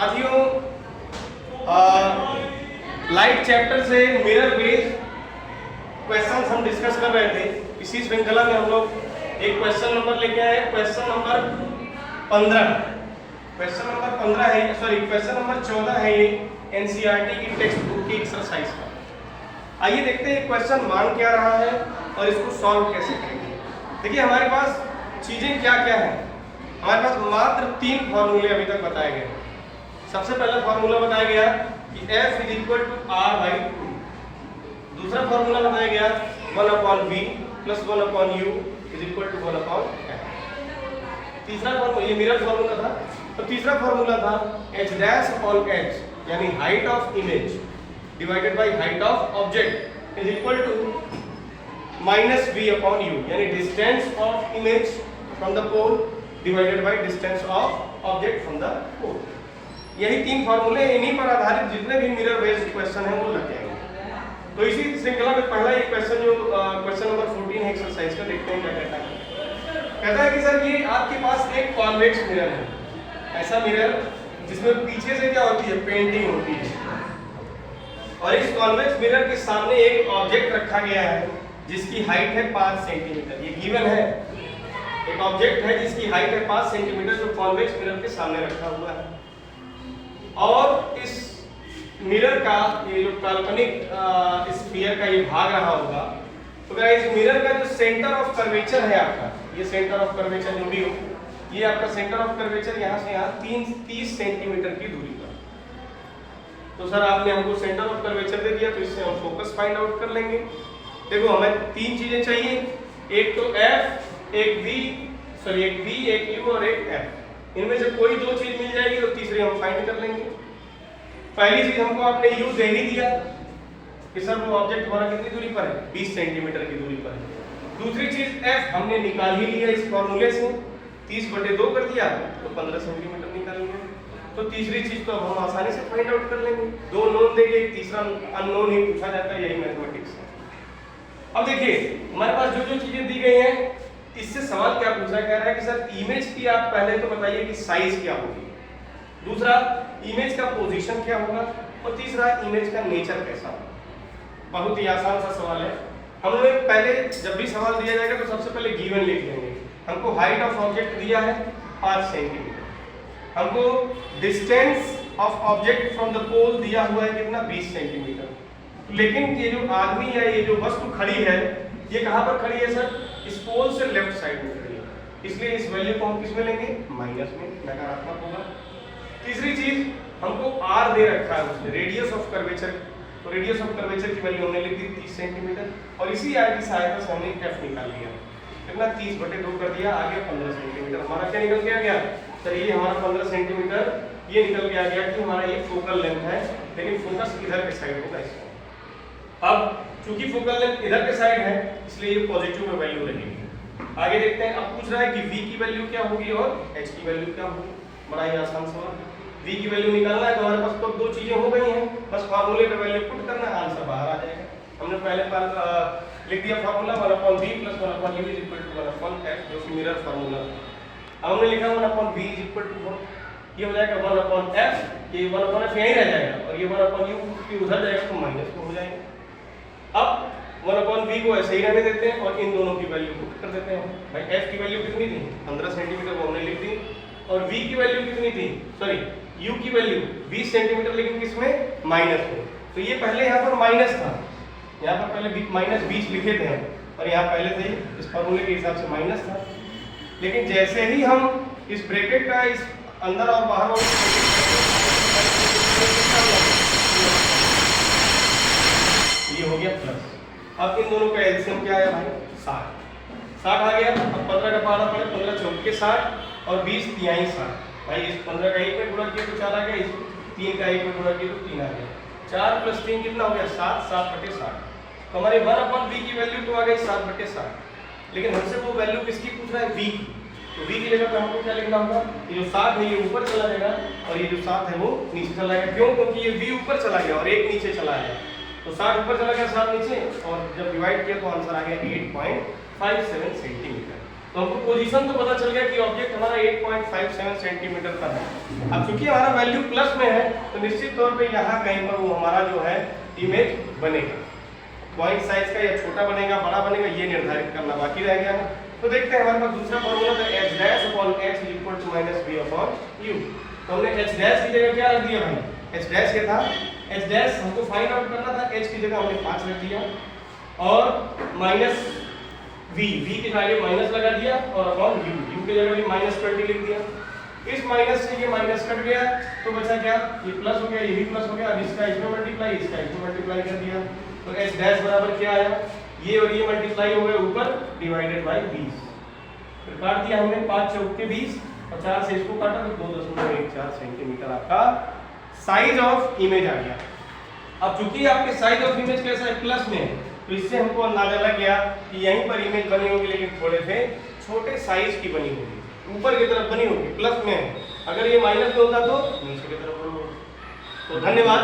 साथियों, light chapter से mirror based questions हम डिस्कस कर रहे थे। इसी श्रृंखला में हम लोग एक क्वेश्चन नंबर लेके आए, क्वेश्चन नंबर 15। क्वेश्चन नंबर 15 है, सॉरी क्वेश्चन नंबर 14 है ये एनसीईआरटी की टेक्स्ट बुक की एक्सरसाइज का। आइए देखते हैं क्वेश्चन मांग क्या रहा है और इसको सॉल्व कैसे करेंगे। देखिए हमारे पास चीजें क्या क्या है। हमारे पास मात्र 3 फॉर्मूले अभी तक बताए गए। सबसे पहला फॉर्मूला बताया गया कि F is equal to R/2। दूसरा फॉर्मूला बताया गया 1/V plus 1/U is equal to 1/F। तीसरा फॉर्मूला, ये मिरर फॉर्मूला था, तो तीसरा फॉर्मूला था H'/H यानी height of image divided by height of object is equal to -V/U यानी distance of image from the pole divided by distance of object from the pole. यही 3 फॉर्मूले, इन्हीं पर आधारित जितने भी मिरर बेस्ड क्वेश्चन हैं वो लग जाएंगे। तो इसी श्रृंखला में पहला एक क्वेश्चन जो क्वेश्चन नंबर 14 है एक्सरसाइज का, देखते हैं क्या कहता है। कहता है कि सर ये आपके पास एक कॉन्वेक्स मिरर है, ऐसा मिरर जिसमें पीछे से क्या होती है, पेंटिंग होती है, और इस कॉन्वेक्स मिरर के सामने एक ऑब्जेक्ट रखा गया है जिसकी हाइट है 5 सेंटीमीटर। ये गिवन है, एक ऑब्जेक्ट है जिसकी हाइट है 5 सेंटीमीटर जो कॉन्वेक्स मिरर के सामने रखा हुआ है, और इस मिरर का ये जो काल्पनिक स्फीयर का ये भाग रहा होगा, तो गाइस इस मिरर का जो सेंटर ऑफ कर्वेचर है आपका, ये सेंटर ऑफ कर्वेचर जो भी हो, ये आपका सेंटर ऑफ कर्वेचर यहाँ से यहाँ 30 सेंटीमीटर की दूरी पर। तो सर आपने हमको सेंटर ऑफ कर्वेचर दे दिया, तो इससे हम फोकस फाइंड आउट कर लेंगे। देखो हमें 3 चीजें चाहिए, एक तो F, एक V, एक U और एक F। इनमें से कोई 2 चीज मिल जाएगी तो तीसरी हम फाइंड कर लेंगे। पहली चीज हमको आपने U दे ही दिया कि सर वो ऑब्जेक्ट हमारा कितनी दूरी पर है, 20 सेंटीमीटर की दूरी पर है। दूसरी चीज F हमने निकाल ही लिया इस फॉर्मूले से, 30/2 कर दिया तो 15 सेंटीमीटर निकालेंगे। तो तीसरी चीज तो अब हम आसानी से फाइंड आउट कर लेंगे। 2 नोन देंगे, एक तीसरा अननोन ही पूछा जाता है, यही मैथमेटिक्स है। अब देखिए हमारे पास जो जो चीजें दी गई हैं, इससे सवाल क्या पूछा जा रहा है कि सर इमेज की आप पहले तो बताइए कि साइज क्या होगी, दूसरा इमेज का पोजीशन क्या होगा, और तीसरा इमेज का नेचर कैसा होगा। बहुत ही आसान सा सवाल है। हम लोग पहले जब भी सवाल दिया जाएगा तो सबसे पहले गिवन लिख लेंगे। हमको हाइट ऑफ ऑब्जेक्ट दिया है 5 सेंटीमीटर, हमको distance of object from the pole दिया हुआ है कितना, 20 सेंटीमीटर। लेकिन ये जो आदमी या ये जो वस्तु खड़ी है, ये कहाँ पर खड़ी है सर, इस पोल से लेफ्ट साइड में खड़ी है, इसलिए इस वैल्यू को हम किस में लेंगे, माइनस में, नकारात्मक होगा। तीसरी चीज हमको R दे रखा है उसने, रेडियस ऑफ कर्वेचर, तो रेडियस ऑफ कर्वेचर की वैल्यू हमने लिख दी 30 सेंटीमीटर, और इसी R की सहायता से हमने F निकाल लिया, कितना 30/2 कर दिया, आगे 15 सेंटीमीटर। हमारा क्या निकल के आ गया सर, ये हमारा 15 सेंटीमीटर ये निकल के आ गया कि हमारा ये फोकल लेंथ है, लेकिन फोकस इधर के साइड होगा इसका। अब चूंकि फोकल लेंथ इधर के साइड है इसलिए ये पॉजिटिव में वैल्यू रहेगी। आगे देखते हैं। अब पूछ रहा है कि V की वैल्यू क्या होगी और H की वैल्यू क्या होगी। बड़ा ही आसान सवाल। V की वैल्यू निकालना है तो हमारे पास तो 2 चीजें हो गई हैं, बस फार्मूले पे वैल्यू पुट करना है, आंसर बाहर आ जाएगा। हमने पहले लिख दिया formula 1/V plus 1/U is equal to 1/F, जो कि मिरर फार्मूला। अब हमने लिखा 1/V इज इक्वल टू 1, ये हो जाएगा 1/F, ये 1/F यहीं रह जाएगा, और ये 1/U की उधर जाएगा तो माइनस में हो जाएगा। अब 1/V को ऐसे ही रहने देते हैं और इन दोनों की वैल्यू पुट कर देते हैं। भाई F की वैल्यू कितनी थी, 15 सेंटीमीटर, वो हमने लिख दी, और V की वैल्यू कितनी थी, सॉरी U की वैल्यू 20 सेंटीमीटर, लेकिन किसमें, माइनस में। तो ये पहले यहाँ पर माइनस था, यहाँ पर पहले -20 लिखे थे हम, और यहाँ पहले थे इस फॉर्मूले के हिसाब से माइनस था। लेकिन जैसे ही हम इस ब्रैकेट का इस अंदर और बाहर ये हो गया प्लस। अब इन दोनों का एलसीएम क्या आया भाई, 60 आ गया। अब 15 का पारा पड़े, 15 चौक के 60 और 20 तिहाई 60। भाई इस 15 का 1 में गुणा किया तो 4 आ गया, इस 3 का 1 में गुणा किया तो 3 आ गया। 4 + 3 कितना हो गया, 7, 7/60। तो हमारे 1/V की वैल्यू तो आ गई 7/60, लेकिन हमसे वो वैल्यू किसकी पूछ रहा है, V की। तो V की जगह पे हमको क्या लिखना होगा, ये जो 7 है ये ऊपर चला जाएगा और ये जो 7 है वो नीचे चला जाएगा। क्यों, क्योंकि ये V ऊपर चला गया और 1 नीचे चला गया, तो 7 ऊपर चला गया 7 नीचे, और जब डिवाइड किया तो आंसर आ गया 8.57 सेंटीमीटर। तो हमको पोजीशन तो पता चल गया कि ऑब्जेक्ट हमारा 8.57 सेंटीमीटर का है। अब चूंकि हमारा वैल्यू प्लस में है तो निश्चित तौर पे यहाँ कहीं पर वो हमारा जो है इमेज बनेगा। पॉइंट साइज का या छोटा बनेगा बड़ा बनेगा ये निर्धारित करना बाकी रह गया है। तो देखते हैं हमारे पास दूसरा फॉर्मूला था h dash upon h equal to minus b upon u। तो हमने h डैश की जगह क्या रख दिया भाई, h डैश क्या था, h डैश हमको फाइंड आउट करना था, h की जगह हमने 5 रख दिया और माइनस v की वैल्यू माइनस लगा दिया और अपॉन u की जगह भी माइनस 20 लिख दिया। इस माइनस से ये माइनस कट गया तो बचा क्या, ये प्लस हो गया, ये भी प्लस हो गया। अब इसका इसमें मल्टीप्लाई, इसका इसमें मल्टीप्लाई कर दिया तो h डैश बराबर क्या आया, ये और ये मल्टीप्लाई हो गए ऊपर डिवाइडेड बाय 20। फिर काट दिया हमने 5 चौक के 20 और 4 से इसको काटा तो 2.14 सेंटीमीटर आपका साइज ऑफ इमेज आ गया। अब चूंकि आपके साइज ऑफ इमेज कैसा है, प्लस में है, तो इससे हमको अंदाजा लग गया कि यहीं पर इमेज बनी होगी लेकिन थोड़े से छोटे साइज की बनी होगी, ऊपर की तरफ बनी होगी, प्लस में है। अगर ये माइनस में होता तो नीचे की तरफ बनी होगी। तो धन्यवाद।